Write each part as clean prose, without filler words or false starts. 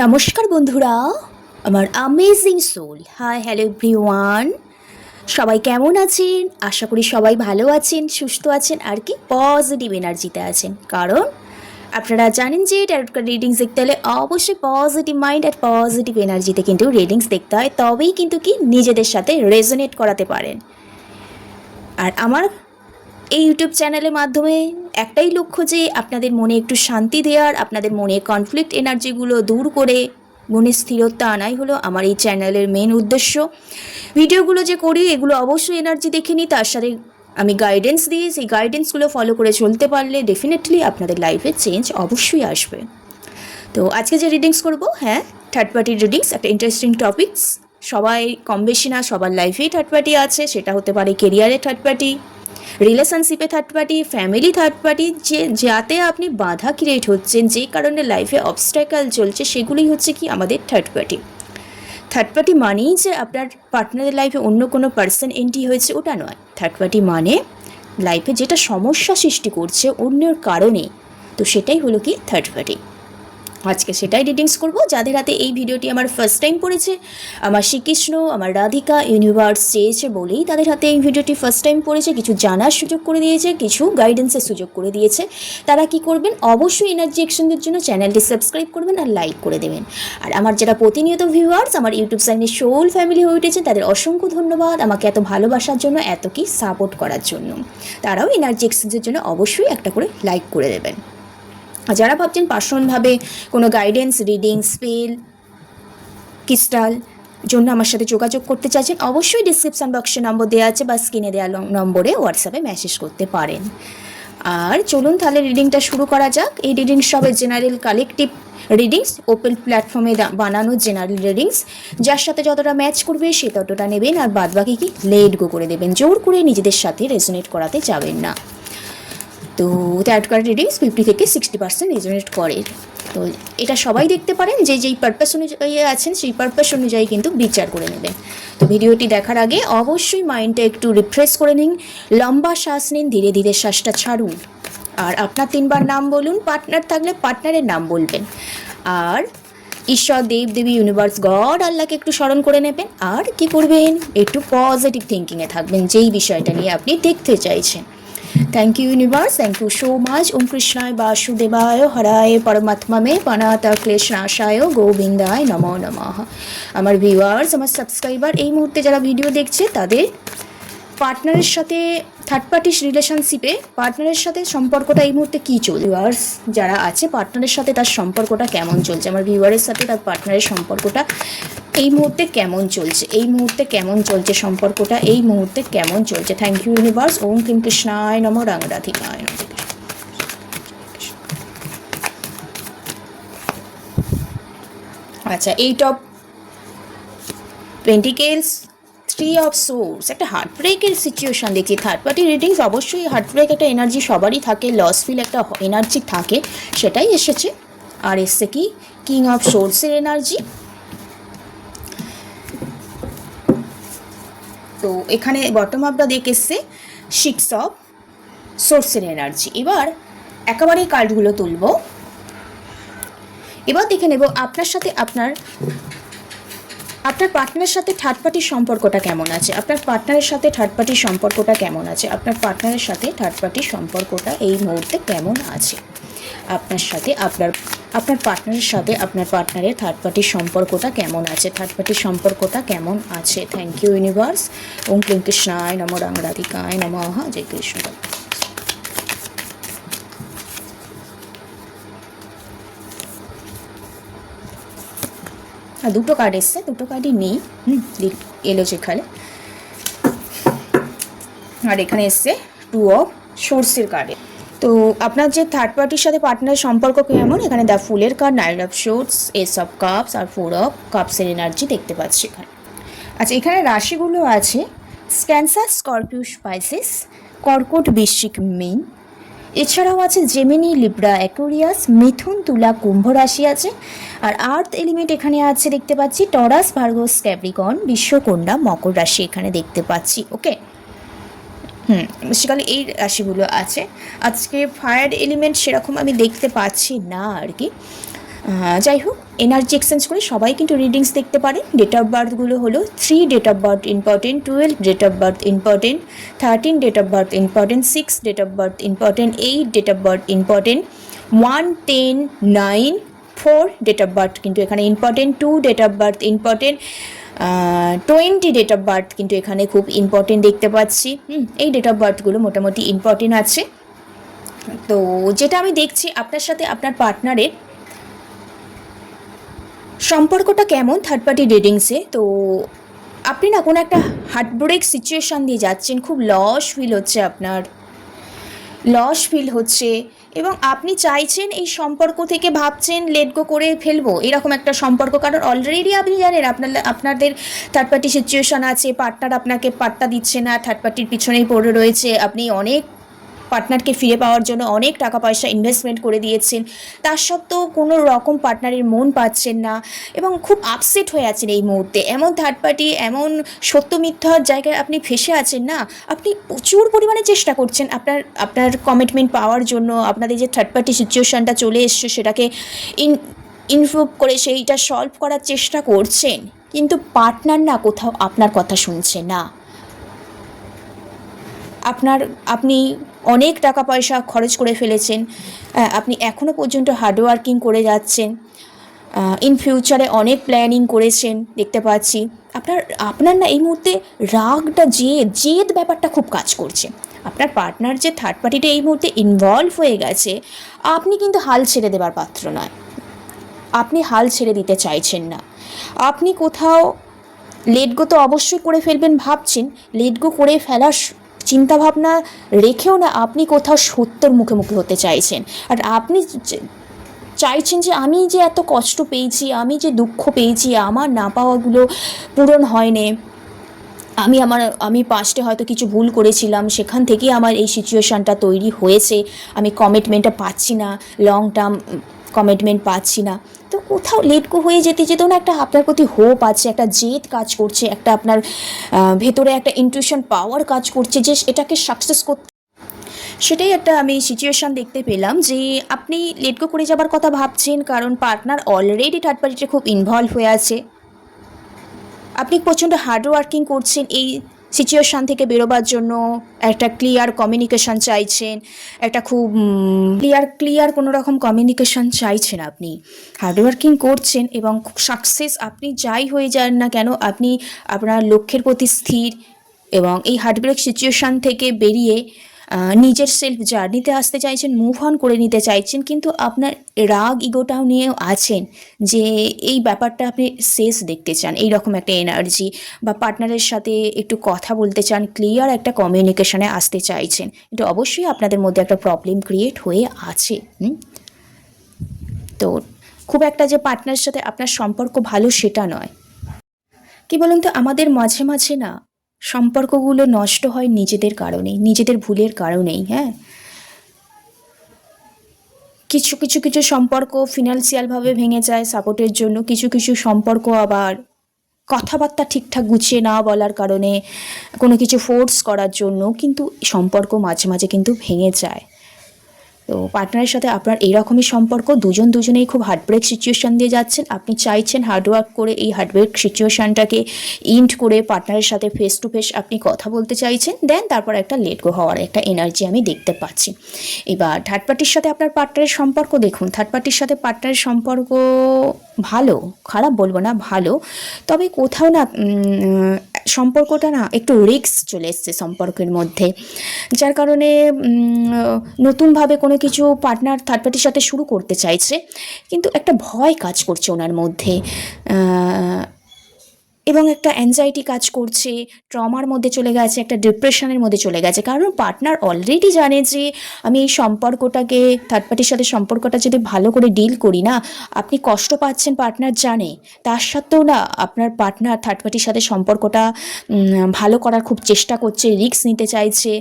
নমস্কার বন্ধুরা, আমার amazing soul. Hi, hello everyone. সবাই কেমন আছেন? আশা করি সবাই ভালো আছেন, সুস্থ আছেন, আর কি পজিটিভ এনার্জিতে আছেন। কারণ আপনারা জানেন যে ট্যারোট কার্ড রিডিংস দেখতে হলে অবশ্যই পজিটিভ মাইন্ড আর পজিটিভ এনার্জিতে কিন্তু রিডিংস দেখতে হয়, তবেই কিন্তু কি নিজেদের সাথে রেজোনেট করাতে পারেন। আর আমার এই ইউটিউব চ্যানেলের মাধ্যমে একটাই লক্ষ্য যে আপনাদের মনে একটু শান্তি দেওয়ার, আপনাদের মনে কনফ্লিক্ট এনার্জিগুলো দূর করে মনে স্থিরতা আনাই হলো আমার এই চ্যানেলের মেন উদ্দেশ্য। ভিডিওগুলো যে করি এগুলো অবশ্যই এনার্জি দেখে নিই, তার সাথে আমি গাইডেন্স দিই। সেই গাইডেন্সগুলো ফলো করে চলতে পারলে ডেফিনেটলি আপনাদের লাইফে চেঞ্জ অবশ্যই আসবে। তো আজকে যে রিডিংস করব, হ্যাঁ, থার্ড পার্টি রিডিংস, একটা ইন্টারেস্টিং টপিকস। সবাই কম বেশি না সবার লাইফেই থার্ড পার্টি আছে। সেটা হতে পারে কেরিয়ারে থার্ড পার্টি, রিলেশনশিপে third party, family third party, যাতে আপনি বাধা ক্রিয়েট হচ্ছেন, যে কারণে লাইফে অবস্ট্যাকল চলছে, সেগুলোই হচ্ছে কি আমাদের থার্ড পার্টি। থার্ড পার্টি মানেই যে আপনার পার্টনারের লাইফে অন্য কোনো পার্সন এন্ট্রি হয়েছে, ওটা নয়। থার্ড পার্টি মানে লাইফে যেটা সমস্যা সৃষ্টি করছে অন্যের কারণে, তো সেটাই হলো কি থার্ড পার্টি। আজকে সেটাই রিডিংস করব। যাদের হাতে এই ভিডিওটি আমার ফার্স্ট টাইম পড়েছে, আমার শ্রীকৃষ্ণ, আমার রাধিকা, ইউনিভার্স চেয়েছে বলেই তাদের হাতে এই ভিডিওটি ফার্স্ট টাইম পড়েছে, কিছু জানার সুযোগ করে দিয়েছে, কিছু গাইডেন্সের সুযোগ করে দিয়েছে। তারা কি করবেন, অবশ্যই এনার্জি এক্সচেঞ্জের জন্য চ্যানেলটি সাবস্ক্রাইব করবেন আর লাইক করে দেবেন। আর আমার যারা প্রতিনিয়ত ভিউয়ার্স আমার ইউটিউব চ্যানেলে সোল ফ্যামিলি হয়ে উঠেছে, তাদের অসংখ্য ধন্যবাদ আমাকে এত ভালোবাসার জন্য, এত কি সাপোর্ট করার জন্য। তারাও এনার্জি এক্সচেঞ্জের জন্য অবশ্যই একটা করে লাইক করে দেবেন। যারা ভাবছেন পার্সোনালভাবে কোনো গাইডেন্স, রিডিং, স্পেল, ক্রিস্টাল জন্য আমার সাথে যোগাযোগ করতে চাইছেন, অবশ্যই ডিসক্রিপশান বক্সে নম্বর দেওয়া আছে বা স্ক্রিনে দেওয়া নম্বরে হোয়াটসঅ্যাপে মেসেজ করতে পারেন। আর চলুন তাহলে রিডিংটা শুরু করা যাক। এই রিডিং সবে জেনারেল কালেকটিভ রিডিংস, ওপেন প্ল্যাটফর্মে বানানো জেনারেল রিডিংস। যার সাথে যতটা ম্যাচ করবে সে ততটা নেবেন, আর বাদবাকি কি লেট গো করে দেবেন। জোর করে নিজেদের সাথে রেজোনেট করাতে যাবেন না। তো ট্যারোট কার্ড রিডিংস 50 থেকে 60% রেজোনেট করে। তো এটা সবাই দেখতে পারেন, যেই পারপাস অনুযায়ী আছেন সেই পারপাস অনুযায়ী কিন্তু বিচার করে নেবেন। তো ভিডিওটি দেখার আগে অবশ্যই মাইন্ডটা একটু রিফ্রেশ করে নিন, লম্বা শ্বাস নিন, ধীরে ধীরে শ্বাসটা ছাড়ুন। আর আপনার 3বার নাম বলুন, পার্টনার থাকলে পার্টনারের নাম বলবেন। আর ঈশ্বর, দেব দেবী, ইউনিভার্স, গড, আল্লাহকে একটু স্মরণ করে নেবেন। আর কি করবেন, একটু পজিটিভ থিঙ্কিংয়ে থাকবেন যেই বিষয়টা নিয়ে আপনি দেখতে চাইছেন। Thank you universe, thank you so much. ওম কৃষ্ণায় বাসুদেবায় হরায় পরমাত্মা প্রণাত ক্লেশনাশায় গোবিন্দায় নমো নমঃ। আমার ভিউয়ার্স, আমার সাবস্ক্রাইবার এই মুহূর্তে যারা ভিডিও দেখছে, তাদের পার্টনারের সাথে থার্ড পার্টি রিলেশনশিপে পার্টনারের সাথে সম্পর্কটা এই মুহূর্তে কী চলছে। ভিউয়ার্স যারা আছে, পার্টনারের সাথে তার সম্পর্কটা কেমন চলছে, আমার ভিউয়ারের সাথে তার পার্টনারের সম্পর্কটা এই মুহূর্তে কেমন চলছে, এই মুহূর্তে কেমন চলছে সম্পর্কটা, এই মুহূর্তে কেমন চলছে। Thank you universe. ওম ক্লিং কৃষ্ণায় নমো, রাধিকায় নমঃ। আচ্ছা, 8 অফ পেন্টিকেলস, 3 অফ সোর্স, একটা হার্ট ব্রেকের সিচুয়েশান দেখছি। থার্ড পার্টি রিডিংস অবশ্যই হার্ট ব্রেক একটা এনার্জি সবারই থাকে, লস ফিল একটা এনার্জি থাকে, সেটাই এসেছে। আর এসছে কি কিং অফ সোর্সের এনার্জি। তো এখানে বটম আপটা দেখে এসছে 6 অফ সোর্সের এনার্জি। এবার একেবারেই কার্ডগুলো তুলব। এবার দেখে নেব আপনার সাথে আপনার পার্টনারের সাথে থার্ড পার্টির সম্পর্কটা কেমন আছে। আপনার পার্টনারের সাথে থার্ড পার্টির সম্পর্কটা কেমন আছে। আপনার পার্টনারের সাথে থার্ড পার্টির সম্পর্কটা এই মুহূর্তে কেমন আছে। আপনার সাথে আপনার পার্টনারের সাথে আপনার পার্টনারের থার্ড পার্টির সম্পর্কটা কেমন আছে। থার্ড পার্টির সম্পর্কটা কেমন আছে। Thank you universe. ওম ক্লিং কৃষ্ণায় নমো, রাধিকায় নমঃ। জয় কৃষ্ণ। দুটো কার্ড এসছে, দুটো কার্ডই নেই, এলো যেখানে। আর এখানে এসছে 2 অফ সোর্সের কার্ডে। তো আপনার যে থার্ড পার্টির সাথে পার্টনারের সম্পর্ক কেমন, এখানে দ্য ফুলের card, 9 of swords, ace of cups আর 4 অফ কাপসের এনার্জি দেখতে পাচ্ছি এখানে। আচ্ছা, এখানে রাশিগুলো আছে ক্যান্সার, স্করপিও, স্পাইসিস, কর্কট, বৃশ্চিক, মীন। এছাড়াও আছে জেমিনি, লিব্রা, অ্যাকোয়ারিয়াস, মিথুন, তুলা, কুম্ভ রাশি আছে। আর আর্থ এলিমেন্ট এখানে আছে দেখতে পাচ্ছি টরাস, ভার্গস, ক্যাপ্রিকর্ন, বিশ্বকন্যা, মকর রাশি এখানে দেখতে পাচ্ছি। ওকে, বেসিক্যালি এই রাশিগুলো আছে। আজকে ফায়ার এলিমেন্ট সেরকম আমি দেখতে পাচ্ছি না আর কি। যাই হোক, এনার্জি এক্সচেঞ্জ করে সবাই কিন্তু রিডিংস দেখতে পারে। ডেট অফ বার্থগুলো হলো 3 date of birth important, 12 date of birth important, 13 date of birth important, 6 date of birth important, 8 date of birth important, 1, 10, 9, 4 date of birth কিন্তু এখানে important, 2 date of birth important, 20 date of birth কিন্তু এখানে খুব important দেখতে পাচ্ছি। এই date of বার্থগুলো মোটামুটি important আছে। তো যেটা আমি দেখছি আপনার সাথে আপনার পার্টনারের সম্পর্কটা কেমন থার্ড পার্টি রিডিংসে, তো আপনি না কোনো একটা হার্টব্রেক সিচুয়েশান দিয়ে যাচ্ছেন, খুব লস ফিল হচ্ছে আপনার, লস ফিল হচ্ছে, এবং আপনি চাইছেন এই সম্পর্ক থেকে, ভাবছেন লেট গো করে ফেলবো এরকম একটা সম্পর্ক, কারণ অলরেডি আপনি জানেন আপনাদের থার্ড পার্টি সিচুয়েশান আছে, পার্টনার আপনাকে পাত্তা দিচ্ছে না, থার্ড পার্টির পিছনেই পড়ে রয়েছে, আপনি অনেক পার্টনারকে ফিরে পাওয়ার জন্য অনেক টাকা পয়সা ইনভেস্টমেন্ট করে দিয়েছেন, তার সত্ত্বেও কোনো রকম পার্টনারের মন পাচ্ছেন না এবং খুব আপসেট হয়ে আছেন এই মুহূর্তে। এমন থার্ড পার্টি, এমন সত্য মিথ্যার জায়গায় আপনি ফেসে আছেন না, আপনি প্রচুর পরিমাণে চেষ্টা করছেন আপনার কমিটমেন্ট পাওয়ার জন্য, আপনাদের যে থার্ড পার্টি সিচুয়েশানটা চলে এসছে সেটাকে ইমপ্রুভ করে সেইটা সলভ করার চেষ্টা করছেন, কিন্তু পার্টনার না কোথাও আপনার কথা শুনছে না। আপনি অনেক টাকা পয়সা খরচ করে ফেলেছেন, আপনি এখনও পর্যন্ত হার্ডওয়ার্কিং করে যাচ্ছেন, ইন ফিউচারে অনেক প্ল্যানিং করেছেন দেখতে পাচ্ছি। আপনার না এই মুহূর্তে রাগটা, জেদ ব্যাপারটা খুব কাজ করছে। আপনার পার্টনার যে থার্ড পার্টিটা এই মুহূর্তে ইনভলভ হয়ে গেছে, আপনি কিন্তু হাল ছেড়ে দেবার পাত্র নয়, আপনি হাল ছেড়ে দিতে চাইছেন না। আপনি কোথাও লেট গো তো অবশ্যই করে ফেলবেন ভাবছেন, লেট গো করে ফেলার চিন্তাভাবনা রেখেও না আপনি কোথাও সত্যর মুখোমুখি হতে চাইছেন। আর আপনি চাইছেন যে আমি যে এত কষ্ট পেয়েছি, আমি যে দুঃখ পেয়েছি, আমার না পাওয়াগুলো পূরণ হয়নি, আমি পাস্টে হয়তো কিছু ভুল করেছিলাম, সেখান থেকেই আমার এই সিচুয়েশানটা তৈরি হয়েছে, আমি কমিটমেন্টটা পাচ্ছি না, লং টার্ম কমিটমেন্ট পাচ্ছি না। তো কোথাও লেট গো হয়ে যেতে যেতেও না একটা আপনার প্রতি হোপ আছে, একটা জেদ কাজ করছে, একটা আপনার ভেতরে একটা ইনটিউশন পাওয়ার কাজ করছে যে এটাকে সাকসেস করতে। সেটাই একটা আমি সিচুয়েশান দেখতে পেলাম যে আপনি লেট গো করে যাবার কথা ভাবছেন, কারণ পার্টনার অলরেডি থার্ড পার্টিতে খুব ইনভলভ হয়ে আছে। আপনি প্রচণ্ড হার্ডওয়ার্কিং করছেন এই সিচুয়েশান থেকে বেরোবার জন্য, একটা ক্লিয়ার কমিউনিকেশান চাইছেন, একটা খুব ক্লিয়ার কোনো রকম কমিউনিকেশান চাইছেন, আপনি হার্ডওয়ার্কিং করছেন এবং সাকসেস আপনি যাই হয়ে যান না কেন, আপনি আপনার লক্ষ্যের প্রতি স্থির এবং এই হার্টব্রেক সিচুয়েশান থেকে বেরিয়ে নিজের সেলফ জার্নিতে আসতে চাইছেন, মুভ অন করে নিতে চাইছেন, কিন্তু আপনার রাগ ইগোটাও নিয়েও আছেন যে এই ব্যাপারটা আপনি শেষ দেখতে চান, এই রকম একটা এনার্জি, বা পার্টনারের সাথে একটু কথা বলতে চান, ক্লিয়ার একটা কমিউনিকেশনে আসতে চাইছেন, কিন্তু অবশ্যই আপনাদের মধ্যে একটা প্রবলেম ক্রিয়েট হয়ে আছে। তো খুব একটা যে পার্টনারের সাথে আপনার সম্পর্ক ভালো সেটা নয়। কি বলুন তো, আমাদের মাঝে মাঝে না সম্পর্কগুলো নষ্ট হয় নিজেদের কারণেই, নিজেদের ভুলের কারণেই। হ্যাঁ, কিছু সম্পর্ক ফিনান্সিয়ালভাবে ভেঙে যায় সাপোর্টের জন্য, কিছু সম্পর্ক আবার কথাবার্তা ঠিকঠাক গুছিয়ে না বলার কারণে, কোনো কিছু ফোর্স করার জন্য কিন্তু সম্পর্ক মাঝে মাঝে কিন্তু ভেঙে যায়। তো পার্টনারের সাথে আপনার এইরকমই সম্পর্ক, দুজনেই খুব হার্টব্রেক সিচুয়েশান দিয়ে যাচ্ছেন, আপনি চাইছেন হার্ডওয়ার্ক করে এই হার্টব্রেক সিচুয়েশানটাকে ইন্ড করে পার্টনারের সাথে ফেস টু ফেস আপনি কথা বলতে চাইছেন, দেন তারপর একটা লেট গো হওয়ার একটা এনার্জি আমি দেখতে পাচ্ছি। এবার থার্ড পার্টির সাথে আপনার পার্টনারের সম্পর্ক দেখুন, থার্ড পার্টির সাথে পার্টনারের সম্পর্ক ভালো, খারাপ বলবো না, ভালো, তবে কোথাও না সম্পর্কটা না একটু রিস্ক চলে এসছে সম্পর্কের মধ্যে, যার কারণে নতুনভাবে কোনো কিছু পার্টনার থার্ড পার্টির সাথে শুরু করতে চাইছে, কিন্তু একটা ভয় কাজ করছে ওনার মধ্যে, এবং একটা অ্যাংজাইটি কাজ করছে, ট্রমার মধ্যে চলে গেছে, একটা ডিপ্রেশনের মধ্যে চলে গেছে, কারণ পার্টনার অলরেডি জানে যে আমি এই সম্পর্কটাকে, থার্ড পার্টির সাথে সম্পর্কটা যদি ভালো করে ডিল করি না, আপনি কষ্ট পাচ্ছেন, পার্টনার জানে, তার সত্ত্বেও না আপনার পার্টনার থার্ড পার্টির সাথে সম্পর্কটা ভালো করার খুব চেষ্টা করছে, রিস্ক নিতে চাইছে,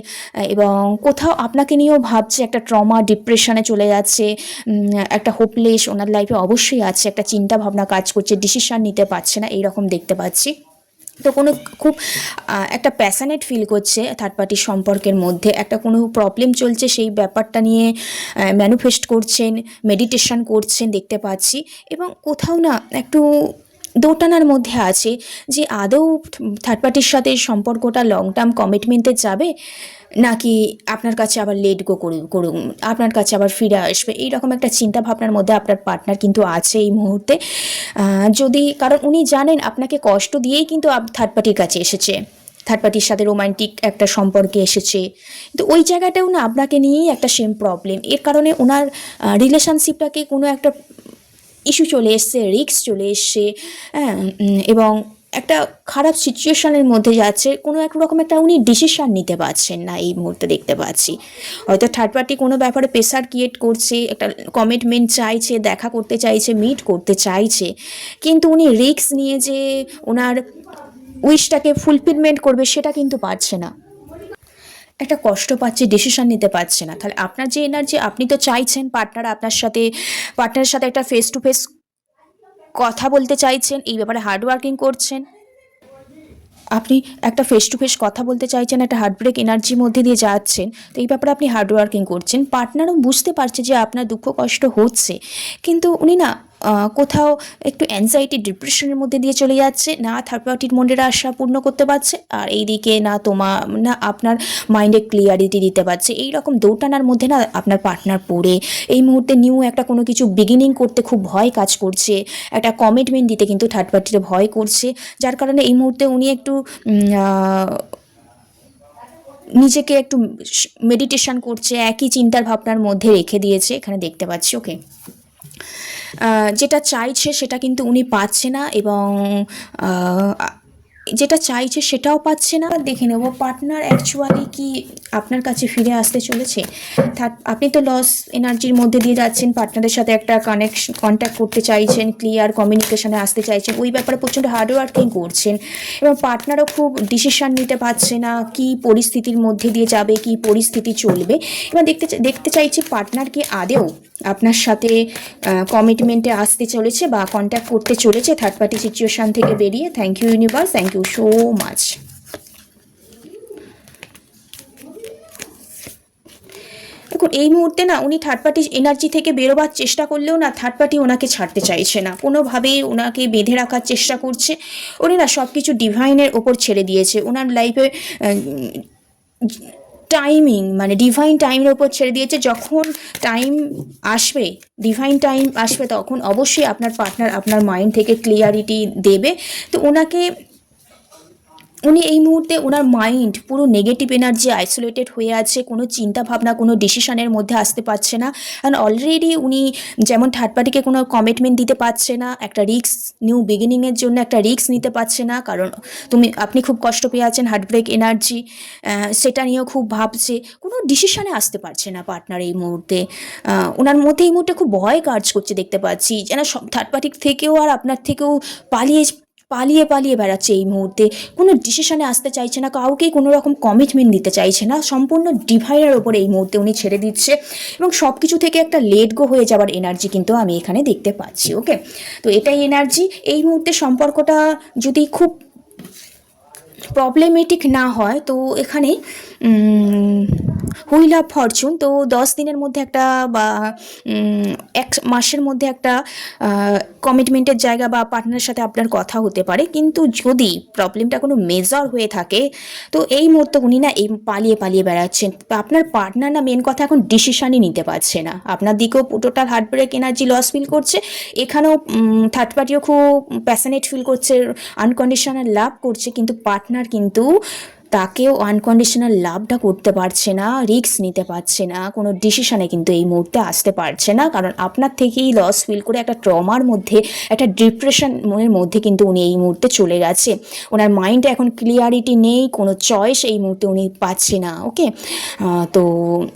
এবং কোথাও আপনাকে নিয়েও ভাবছে, একটা ট্রমা ডিপ্রেশনে চলে যাচ্ছে, একটা হোপলেস ওনার লাইফে অবশ্যই আছে, একটা চিন্তা ভাবনা কাজ করছে, ডিসিশন নিতে পারছে না, এইরকম দেখতে পাচ্ছি। তো কোনো খুব একটা প্যাশনেট ফিল করছে থার্ড পার্টির সম্পর্কের মধ্যে, একটা কোনো প্রবলেম চলছে সেই ব্যাপারটা নিয়ে ম্যানিফেস্ট করছেন, মেডিটেশন করছেন দেখতে পাচ্ছি। এবং কোথাও না একটু দোটানার মধ্যে আছে যে আদৌ থার্ড পার্টির সাথে সম্পর্কটা লং টার্ম কমিটমেন্টে যাবে, নাকি আপনার কাছে আবার লেট গো করুন, আপনার কাছে আবার ফিরে আসবে, এইরকম একটা চিন্তা ভাবনার মধ্যে আপনার পার্টনার কিন্তু আছে এই মুহূর্তে। যদি কারণ উনি জানেন আপনাকে কষ্ট দিয়েই কিন্তু থার্ড পার্টির কাছে এসেছে, থার্ড পার্টির সাথে রোমান্টিক একটা সম্পর্কে এসেছে, কিন্তু ওই জায়গাটাও না আপনাকে নিয়েই একটা সেম প্রবলেম। এর কারণে ওনার রিলেশনশিপটাকে কোনো একটা ইস্যু চলে এসছে, রিস্ক চলে এসছে, হ্যাঁ, এবং একটা খারাপ সিচুয়েশনের মধ্যে যাচ্ছে, কোনো এক রকম একটা উনি ডিসিশন নিতে পারছেন না এই মুহূর্তে দেখতে পাচ্ছি। হয়তো থার্ড পার্টি কোনো ব্যাপারে প্রেশার ক্রিয়েট করছে, একটা কমিটমেন্ট চাইছে, দেখা করতে চাইছে, মিট করতে চাইছে, কিন্তু উনি রিস্ক নিয়ে যে ওনার উইশটাকে ফুলফিলমেন্ট করবে সেটা কিন্তু পারছে না, একটা কষ্ট পাচ্ছে, ডিসিশন নিতে পারছে না। তাহলে আপনার যে এনার্জি, আপনি তো চাইছেন পার্টনারের সাথে একটা ফেস টু ফেস কথা বলতে চাইছেন, এই ব্যাপারে হার্ড ওয়ার্কিং করছেন, আপনি একটা ফেস টু ফেস কথা বলতে চাইছেন, একটা হার্ট ব্রেক এনার্জির মধ্যে দিয়ে যাচ্ছেন, তো এই ব্যাপারে আপনি হার্ড ওয়ার্কিং করছেন। পার্টনারও বুঝতে পারছে যে আপনার দুঃখ কষ্ট হচ্ছে, কিন্তু উনি না কোথাও একটু অ্যাংজাইটি ডিপ্রেশনের মধ্যে দিয়ে চলে যাচ্ছে, না থার্ড পার্টির মনের আশা পূর্ণ করতে পারছে, আর এইদিকে না আপনার মাইন্ডে ক্লিয়ারিটি দিতে পারছে। এই রকম দোটানার মধ্যে না আপনার পার্টনার পড়ে এই মুহূর্তে নিউ একটা কোনো কিছু বিগিনিং করতে খুব ভয় কাজ করছে, একটা কমিটমেন্ট দিতে কিন্তু থার্ড পার্টিতে ভয় করছে, যার কারণে এই মুহূর্তে উনি একটু নিজেকে একটু মেডিটেশন করছে, একই চিন্তার ভাবনার মধ্যে রেখে দিয়েছে এখানে দেখতে পাচ্ছি। ওকে, যেটা চাইছে সেটা কিন্তু উনি পাচ্ছে না, এবং যেটা চাইছে সেটাও পাচ্ছে না। দেখে নেব পার্টনার অ্যাকচুয়ালি কি আপনার কাছে ফিরে আসতে চলেছে। আপনি তো লস এনার্জির মধ্যে দিয়ে যাচ্ছেন, পার্টনারের সাথে একটা কন্ট্যাক্ট করতে চাইছেন, ক্লিয়ার কমিউনিকেশনে আসতে চাইছেন, ওই ব্যাপারে প্রচণ্ড হার্ড ওয়ার্কিং করছেন, এবং পার্টনারও খুব ডিসিশন নিতে পারছে না কি পরিস্থিতির মধ্যে দিয়ে যাবে, কি পরিস্থিতি চলবে। এবং দেখতে চাইছি পার্টনার কি আদেও আপনার সাথে কমিটমেন্টে আসতে চলেছে বা কন্ট্যাক্ট করতে চলেছে থার্ড পার্টি সিচুয়েশান থেকে বেরিয়ে। Thank you universe, thank you so much. দেখুন এই মুহূর্তে না উনি থার্ড পার্টি এনার্জি থেকে বেরোবার চেষ্টা করলেও না থার্ড পার্টি ওনাকে ছাড়তে চাইছে না, কোনোভাবেই ওনাকে বেঁধে রাখার চেষ্টা করছে। উনি না সব কিছু ডিভাইনের ওপর ছেড়ে দিয়েছে, ওনার লাইফে টাইমিং মানে ডিভাইন টাইমের ওপর ছেড়ে দিয়েছে। যখন টাইম আসবে, ডিভাইন টাইম আসবে, তখন অবশ্যই আপনার পার্টনার আপনার মাইন্ড থেকে ক্লিয়ারিটি দেবে। তো উনি এই মুহূর্তে ওনার মাইন্ড পুরো নেগেটিভ এনার্জি আইসোলেটেড হয়ে আছে, কোনো চিন্তা ভাবনা কোনো ডিসিশনের মধ্যে আসতে পারছে না। কারণ অলরেডি উনি যেমন থার্ড পার্টিকে কোনো কমিটমেন্ট দিতে পারছে না, একটা রিস্ক নিউ বিগিনিংয়ের জন্য একটা রিস্ক নিতে পারছে না, কারণ আপনি খুব কষ্ট পেয়ে আছেন, হার্ট ব্রেক এনার্জি, সেটা নিয়েও খুব ভাবছে, কোনো ডিসিশনে আসতে পারছে না পার্টনার এই মুহূর্তে। ওনার মধ্যে এই মুহূর্তে খুব ভয় কাজ করছে দেখতে পাচ্ছি, যেন থার্ড পার্টির থেকেও আর আপনার থেকেও পালিয়ে পালিয়ে পালিয়ে বেড়াচ্ছে এই মুহূর্তে, কোনো ডিসিশনে আসতে চাইছে না, কাউকেই কোনো রকম কমিটমেন্ট দিতে চাইছে না, সম্পূর্ণ ডিভাইডার ওপরে এই মুহূর্তে উনি ছেড়ে দিচ্ছে, এবং সব কিছু থেকে একটা লেট গো হয়ে যাওয়ার এনার্জি কিন্তু আমি এখানে দেখতে পাচ্ছি। ওকে, তো এটাই এনার্জি। এই মুহূর্তে সম্পর্কটা যদি খুব প্রবলেমেটিক না হয় তো এখানে হুইল অফ ফরচুন, তো 10 দিনের মধ্যে একটা বা 1 মাসের মধ্যে একটা কমিটমেন্টের জায়গা বা পার্টনারের সাথে আপনার কথা হতে পারে। কিন্তু যদি প্রবলেমটা কোনো মেজর হয়ে থাকে তো এই মুহূর্তে উনি না এই পালিয়ে পালিয়ে বেড়াচ্ছেন। আপনার পার্টনার না মেন কথা এখন ডিসিশনই নিতে পারছে না, আপনার দিকেও total heart break energy loss feel করছে, এখানেও থার্ড পার্টিও খুব প্যাশনেট ফিল করছে, আনকন্ডিশনাল লাভ করছে, কিন্তু পার্টনার কিন্তু তাকেও আনকন্ডিশনাল লাভটা করতে পারছে না, রিস্ক নিতে পারছে না, কোনো ডিসিশনে কিন্তু এই মুহূর্তে আসতে পারছে না, কারণ আপনার থেকেই লস ফিল করে একটা ট্রমার মধ্যে, একটা ডিপ্রেশনের মধ্যে কিন্তু উনি এই মুহূর্তে চলে গেছে। ওনার মাইন্ডে এখন ক্লিয়ারিটি নেই, কোনো চয়েস এই মুহূর্তে উনি পাচ্ছে না। ওকে, তো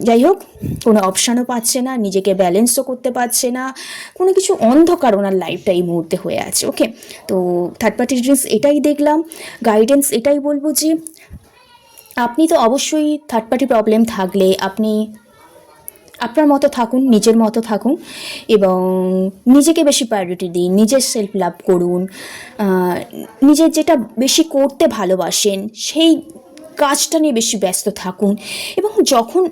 যাই হোক, কোনো অপশানও পাচ্ছে না, নিজেকে ব্যালেন্সও করতে পারছে না, কোনো কিছু অন্ধকার ওনার লাইফটা এই মুহূর্তে হয়ে আছে। ওকে, তো থার্ড পার্টি ডিটেলস এটাই দেখলাম, গাইডেন্স এটাই বলবো যে আপনি তো অবশ্যই থার্ড পার্টি প্রবলেম থাকলে আপনার মতো থাকুন, নিজের মতো থাকুন এবং নিজেকে বেশি প্রায়োরিটি দিন, নিজের সেলফ লাভ করুন, নিজের যেটা বেশি করতে ভালোবাসেন সেই কাজটা নিয়ে বেশি ব্যস্ত থাকুন। এবং যখন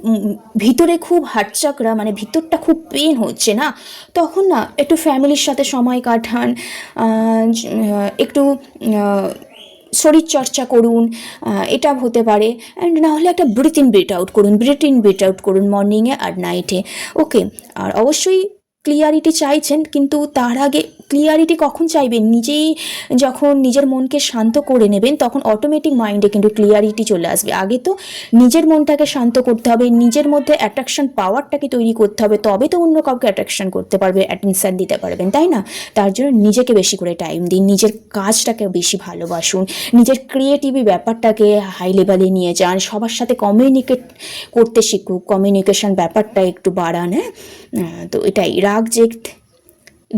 ভিতরে খুব হাটচাকরা, মানে ভিতরটা খুব পেন হচ্ছে না, তখন না একটু ফ্যামিলির সাথে সময় কাটান, একটু শরীরচর্চা করুন, এটা হতে পারে। অ্যান্ড না হলে একটা ব্রিথ ইন ব্রিথ আউট করুন, মর্নিংয়ে আর নাইটে। ওকে, আর অবশ্যই ক্লিয়ারিটি চাইছেন, কিন্তু তার আগে ক্লিয়ারিটি কখন চাইবেন? নিজেই যখন নিজের মনকে শান্ত করে নেবেন তখন অটোমেটিক মাইন্ডে কিন্তু ক্লিয়ারিটি চলে আসবে। আগে তো নিজের মনটাকে শান্ত করতে হবে, নিজের মধ্যে অ্যাট্রাকশন পাওয়ারটাকে তৈরি করতে হবে, তবে তো অন্য কাউকে অ্যাট্রাকশন করতে পারবে, অ্যাটেনশান দিতে পারবেন, তাই না? তার জন্য নিজেকে বেশি করে টাইম দিন, নিজের কাজটাকে বেশি ভালোবাসুন, নিজের ক্রিয়েটিভ ব্যাপারটাকে হাই লেভেলে নিয়ে যান, সবার সাথে কমিউনিকেট করতে শিখুক, কমিউনিকেশন ব্যাপারটা একটু বাড়ান। হ্যাঁ, তো এটাই রাগ জেদ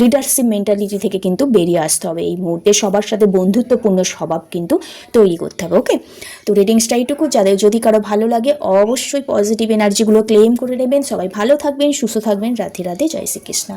লিডারশিপ মেন্টালিটি থেকে কিন্তু বেরিয়ে আসতে হবে। এই মুহূর্তে সবার সাথে বন্ধুত্বপূর্ণ স্বভাব কিন্তু তৈরি করতে হবে। ওকে, তো রিডিংসটা এইটুকু। যাদের যদি কারো ভালো লাগে অবশ্যই পজিটিভ এনার্জিগুলো ক্লেম করে নেবেন। সবাই ভালো থাকবেন, সুস্থ থাকবেন। রাধে রাধে, জয় শ্রীকৃষ্ণ।